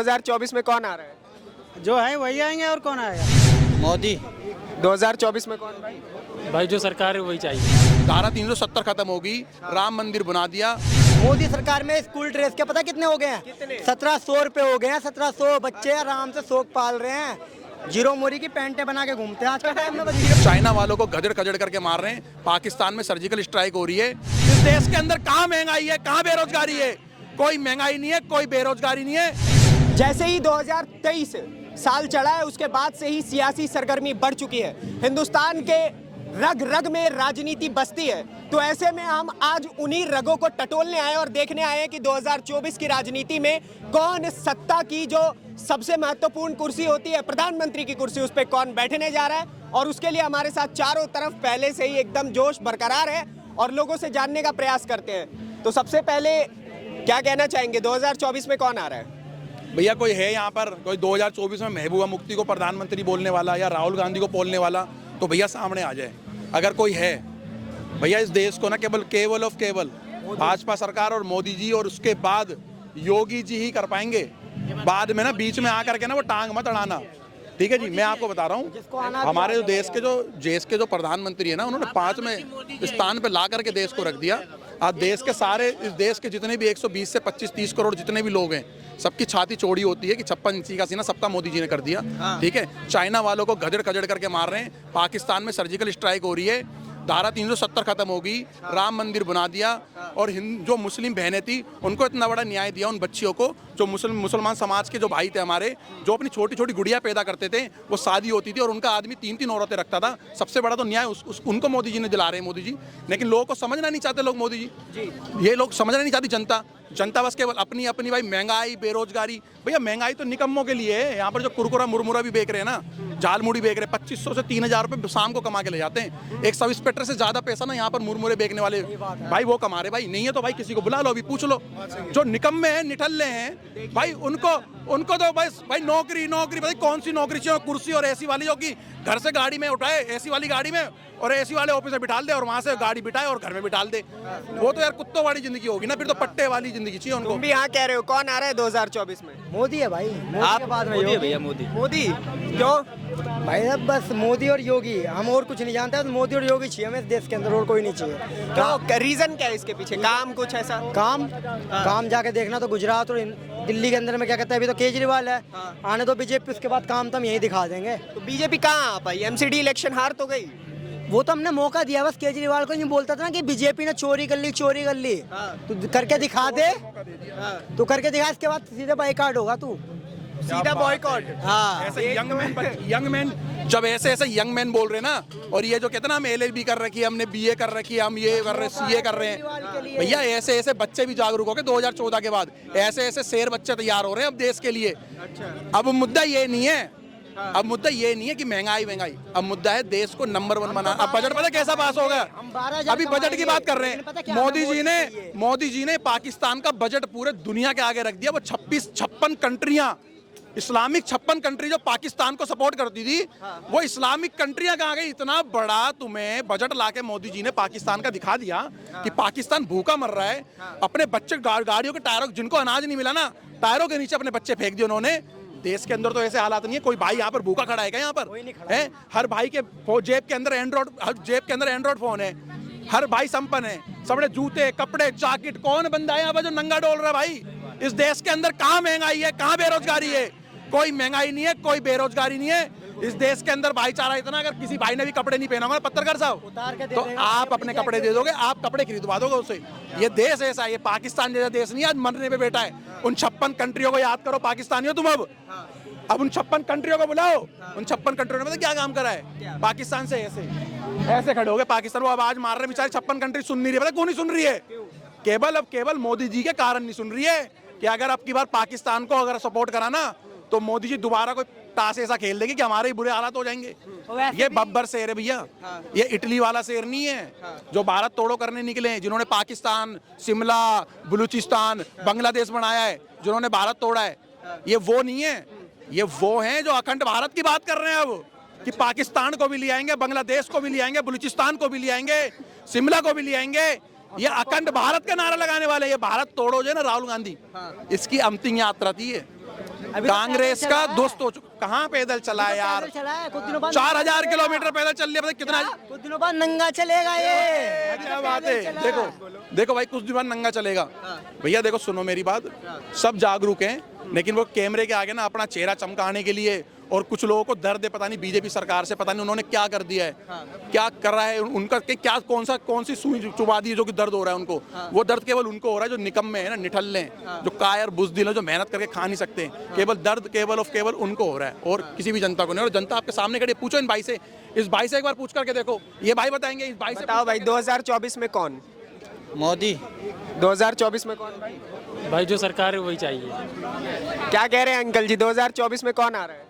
2024 में कौन आ रहा है? जो है वही आएंगे और कौन आएगा? मोदी। 2024 में कौन भाई? भाई जो सरकार है वही चाहिए। धारा 370 खत्म होगी, राम मंदिर बना दिया। मोदी सरकार में स्कूल ड्रेस के पता कितने हो गए हैं? 1700 रुपए हो गए हैं। 1700 बच्चे आराम से शौक पाल रहे हैं। जीरो मोरी की पैंटें बना के घूमते हैं आज के टाइम में। चाइना वालों को गजड़ कजड़ करके मार रहे हैं। पाकिस्तान में सर्जिकल स्ट्राइक हो रही है। इस देश के अंदर कहाँ महंगाई है, कहाँ बेरोजगारी है? कोई महंगाई नहीं है, कोई बेरोजगारी नहीं है। जैसे ही 2023 साल चढ़ा है उसके बाद से ही सियासी सरगर्मी बढ़ चुकी है। हिंदुस्तान के रग रग में राजनीति बसती है। तो ऐसे में हम आज उन्हीं रगों को टटोलने आए और देखने आए हैं कि 2024 की राजनीति में कौन सत्ता की जो सबसे महत्वपूर्ण कुर्सी होती है, प्रधानमंत्री की कुर्सी, उस पर कौन बैठने जा रहा है। और उसके लिए हमारे साथ चारों तरफ पहले से ही एकदम जोश बरकरार है और लोगों से जानने का प्रयास करते हैं। तो सबसे पहले क्या कहना चाहेंगे, 2024 में कौन आ रहा है? भैया कोई है यहाँ पर कोई 2024 में महबूबा मुफ्ती को प्रधानमंत्री बोलने वाला या राहुल गांधी को बोलने वाला? तो भैया सामने आ जाए अगर कोई है। भैया इस देश को ना केवल ऑफ केवल भाजपा सरकार और मोदी जी और उसके बाद योगी जी ही कर पाएंगे। बाद में ना बीच में आकर के ना वो टांग मत अड़ाना, ठीक है जी। मैं आपको बता रहा हूँ, हमारे जो देश के जो प्रधानमंत्री है ना, उन्होंने 5वें स्थान पे ला करके देश को रख दिया। आज देश के सारे, इस देश के जितने भी 120 से 25-30 करोड़ जितने भी लोग हैं, सबकी छाती चौड़ी होती है कि 56 इंची का सीना सबका मोदी जी ने कर दिया, ठीक है। चाइना वालों को गजड़ कजड़ करके मार रहे हैं। पाकिस्तान में सर्जिकल स्ट्राइक हो रही है। धारा 370 खत्म होगी, राम मंदिर बना दिया। और जो मुस्लिम बहनें थी उनको इतना बड़ा न्याय दिया, उन बच्चियों को जो मुसलमान समाज के जो भाई थे हमारे, जो अपनी छोटी छोटी गुड़िया पैदा करते थे, वो शादी होती थी और उनका आदमी 3-3 औरतें रखता था। सबसे बड़ा तो न्याय उनको मोदी जी ने दिला रहे हैं, मोदी जी। लेकिन लोगों को समझना नहीं चाहते लोग, मोदी जी ये लोग समझना नहीं चाहती जनता बस केवल अपनी अपनी भाई महंगाई, बेरोजगारी। भैया महंगाई तो निकम्मों के लिए है। यहाँ पर जो कुरकुरा मुरमुरा भी बेच रहे हैं ना, जाल मुड़ी बेच रहे हैं, 2500 से 3000 रुपए शाम को कमा के ले जाते हैं। एक सब इंस्पेक्टर से ज्यादा पैसा ना यहाँ पर मुरमुरे बेचने वाले भाई वो कमा रहे। भाई नहीं है तो भाई किसी को बुला लो, अभी पूछ लो। जो निकम्मे हैं, निठल्ले हैं भाई, उनको तो बस भाई नौकरी भाई कौन सी नौकरी चाहिए? कुर्सी और एसी वाली, जो कि घर से गाड़ी में उठाए एसी वाली गाड़ी में और एसी वाले ऑफिस में बिठाल दे और वहां से गाड़ी बिठाए और घर में बिठाल दे। वो तो यार कुत्तों वाली जिंदगी होगी ना, फिर तो पट्टे वाली जिंदगी चाहिए उनको। तुम भी यहाँ कह रहे हो कौन आ रहा है 2024 में? मोदी है भाई। मोदी के बाद में मोदी है योगी। भैया, मोदी। मोदी क्यों? भाई अब बस मोदी और योगी, हम और कुछ नहीं जानते। तो मोदी और योगी चाहिए हमें इस देश के अंदर, और कोई नहीं चाहिए। क्यों? रीजन क्या है इसके पीछे? काम कुछ ऐसा? काम जाके देखना तो गुजरात और दिल्ली के अंदर में क्या कहते हैं, अभी तो केजरीवाल है। आने तो बीजेपी, उसके बाद काम तो हम यही दिखा देंगे। तो बीजेपी कहाँ आ पाई? एमसीडी इलेक्शन हार तो गई। वो तो हमने मौका दिया, बस केजरीवाल को नहीं बोलता था ना कि बीजेपी ने चोरी कर ली। तो करके दिखा दे, तो करके दिखा, इसके बाद सीधे बाइकआउट होगा तू, सीधा बॉयकॉट। हाँ। ऐसे यंग मैन जब ऐसे यंग मैन बोल रहे हैं ना, और ये जो कहते हैं ना हम LLB कर रखी है, हमने BA कर रखी है, हम ये कर रहे हैं, CA कर रहे हैं। भैया ऐसे बच्चे भी जागरूक हो गए 2014 के बाद। ऐसे शेर बच्चे तैयार हो रहे हैं अब देश के लिए। अब मुद्दा ये नहीं है, अब मुद्दा ये नहीं है कि महंगाई, अब मुद्दा है देश को नंबर 1 बना। अब बजट पता कैसा पास हो गया? अभी बजट की बात कर रहे हैं। मोदी जी ने पाकिस्तान का बजट पूरे दुनिया के आगे रख दिया। वो 56 कंट्रियां, इस्लामिक 56 कंट्री जो पाकिस्तान को सपोर्ट करती थी, वो इस्लामिक कंट्रियां कहाँ गई? इतना बड़ा तुम्हें बजट लाके मोदी जी ने पाकिस्तान का दिखा दिया कि पाकिस्तान भूखा मर रहा है। अपने बच्चे गाड़ियों के टायरों, जिनको अनाज नहीं मिला ना, टायरों के नीचे अपने बच्चे फेंक दिए उन्होंने। देश के अंदर तो ऐसे हालात नहीं है। कोई भाई यहाँ पर भूखा खड़ा है क्या? यहाँ पर है हर भाई के जेब के अंदर एंड्रॉइड फोन है। हर भाई संपन्न है, सबने जूते, कपड़े, जैकेट। कौन बंदा है यहाँ पर जो नंगा डोल रहा है? भाई इस देश के अंदर कहाँ महंगाई है, कहाँ बेरोजगारी है? कोई महंगाई नहीं है, कोई बेरोजगारी नहीं है। इस देश के अंदर भाईचारा इतना, अगर किसी भाई ने भी कपड़े नहीं पहना होगा पत्रकार साहब, तो आप अपने कपड़े दे दोगे, आप कपड़े खरीदवा दोगे उससे। ये देश ऐसा है, ये पाकिस्तान जैसा देश नहीं आज मरने पे बैठा है। उन 56 कंट्रियों को याद करो, पाकिस्तानियों तुम अब उन 56 कंट्रियों को बुलाओ। उन 56 कंट्रियों ने पता क्या काम करा है? पाकिस्तान से ऐसे खड़े हो गए। पाकिस्तान वो आवाज मार रहे बेचारे, 56 कंट्री सुन नहीं रही। पता क्यों नहीं सुन रही है? केवल मोदी जी के कारण नहीं सुन रही है कि अगर अब की बार पाकिस्तान को अगर सपोर्ट करा ना, तो मोदी जी दोबारा कोई टास ऐसा खेल देगी कि हमारे ही बुरे हालात हो जाएंगे। ये बब्बर शेर है भैया। ये इटली वाला शेर नहीं है जो भारत तोड़ो करने निकले हैं, जिन्होंने पाकिस्तान, शिमला, बलूचिस्तान, बांग्लादेश बनाया है, जिन्होंने भारत तोड़ा है। ये वो नहीं है, ये वो हैं जो अखंड भारत की बात कर रहे हैं अब, कि पाकिस्तान को भी ले आएंगे, बांग्लादेश को भी ले आएंगे, बलूचिस्तान को भी ले आएंगे, शिमला को भी ले आएंगे। ये अखंड भारत का नारा लगाने वाले। ये भारत तोड़ो जो है ना राहुल गांधी, इसकी अंतिम यात्रा थी ये। कांग्रेस का दोस्त हो चुका। कहाँ पैदल चला है यार, चला है कुछ दिनों बाद 4000 किलोमीटर पैदल चल लिया, पता कितना। कुछ दिनों बाद नंगा चलेगा ये। क्या बात है, देखो देखो भाई, कुछ दिन बाद नंगा चलेगा। भैया देखो, सुनो मेरी बात, सब जागरूक हैं, लेकिन वो कैमरे के आगे ना अपना चेहरा चमकाने के लिए, और कुछ लोगों को दर्द है, पता नहीं बीजेपी सरकार से, पता नहीं उन्होंने क्या कर दिया है, क्या कर रहा है उनका, क्या कौन सी सुई चुबा दी है जो कि दर्द हो रहा है उनको। वो दर्द केवल उनको हो रहा है जो निकम्मे हैं ना, निठल्ले हैं, जो कायर बुज़दिल हैं, जो मेहनत करके खा नहीं सकते। केवल दर्द केवल उनको हो रहा है, और किसी भी जनता को नहीं। और जनता आपके सामने खड़ी है, पूछो इन भाई से, इस भाई से एक बार पूछ करके देखो, ये भाई बताएंगे। इस भाई से बताओ भाई, 2024 में कौन? मोदी। 2024 में कौन भाई? भाई जो सरकार है वही चाहिए। क्या कह रहे हैं अंकल जी, 2024 में कौन आ रहा है?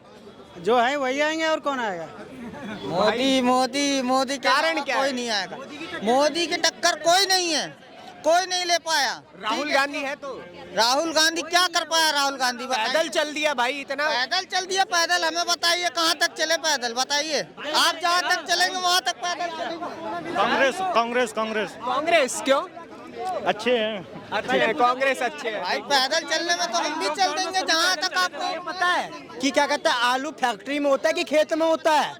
जो है वही आएंगे, और कौन आएगा? मोदी मोदी मोदी के कारण अलावा क्या कोई है? नहीं आएगा। मोदी की टक्कर कोई नहीं है, कोई नहीं ले पाया। राहुल गांधी है तो राहुल गांधी क्या कर पाया? राहुल गांधी पैदल चल दिया भाई, इतना पैदल चल दिया। पैदल हमें बताइए कहाँ तक चले पैदल, बताइए आप जहाँ तक चलेंगे वहाँ तक पैदल चलेंगे। कांग्रेस कांग्रेस कांग्रेस कांग्रेस क्यों? अच्छे हैं। अच्छे है, कांग्रेस अच्छे है। भाई पैदल चलने में तो हम भी चल देंगे जहाँ तक आपको पता है कि क्या कहता है, आलू फैक्ट्री में होता है कि खेत में होता है,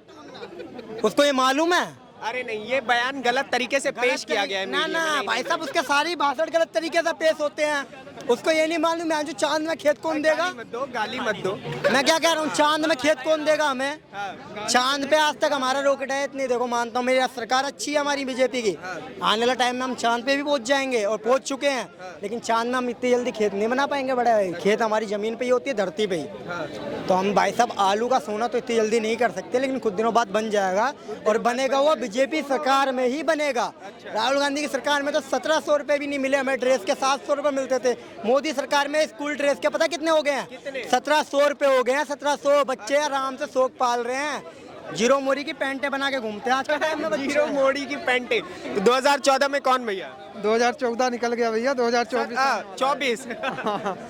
उसको ये मालूम है? अरे नहीं, ये बयान गलत तरीके से पेश किया गया है ना मीडिया में, ना नहीं, भाई साहब, उसके सारी भाषण गलत तरीके से पेश होते हैं। उसको ये नहीं मालूम है जो चांद में खेत कौन देगा। गाली मत दो, गाली मत दो। मैं क्या कह रहा हूँ, चांद में खेत कौन देगा हमें? चांद पे आज तक हमारा रॉकेट है, इतनी देखो मानता हूँ मेरी सरकार अच्छी है हमारी बीजेपी की। आने वाले टाइम में हम चांद पे भी पहुंच जाएंगे, और पहुंच चुके हैं, लेकिन चांद में हम इतनी जल्दी खेत नहीं बना पाएंगे। बड़ा खेत हमारी जमीन पे ही होती है, धरती पे ही। तो हम भाई साहब आलू का सोना तो इतनी जल्दी नहीं कर सकते, लेकिन कुछ दिनों बाद बन जाएगा, और बनेगा वो बीजेपी सरकार में ही बनेगा। राहुल गांधी की सरकार में तो 1700 रुपए भी नहीं मिले हमें, ड्रेस के 700 रुपए मिलते थे। मोदी सरकार में स्कूल ड्रेस के पता कितने हो गए हैं? 1700 रुपए हो गए हैं। 1700 बच्चे आराम से शौक पाल रहे हैं, जीरो मोरी की पैंटें बना के घूमते हैं आज के टाइम में। जीरो मोड़ी की पेंटे। 2014 में कौन भैया? 2014 निकल गया भैया, 2024 24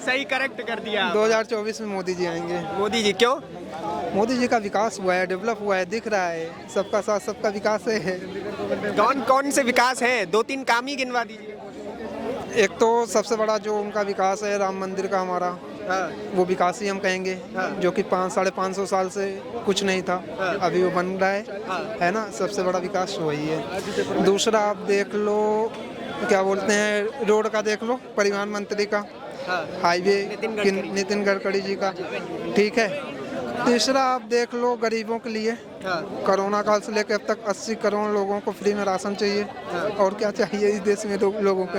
सही करेक्ट कर दिया। 2024 में मोदी जी आएंगे। मोदी जी क्यों? मोदी जी का विकास हुआ है, डेवलप हुआ है, दिख रहा है, सबका साथ सबका विकास है। कौन कौन से विकास हैं? 2-3 काम ही गिनवा दीजिए। एक तो सबसे बड़ा जो उनका विकास है राम मंदिर का हमारा, वो विकास ही हम कहेंगे, जो कि 500-550 साल से कुछ नहीं था, अभी वो बन रहा है ना। सबसे बड़ा विकास वही है। दूसरा आप देख लो, क्या बोलते हैं, रोड का देख लो, परिवहन मंत्री का, हाईवे नितिन गडकरी जी का, ठीक है। तीसरा आप देख लो, गरीबों के लिए कोरोना काल से लेकर अब तक 80 करोड़ लोगों को फ्री में राशन चाहिए, और क्या चाहिए इस देश में लोगों को।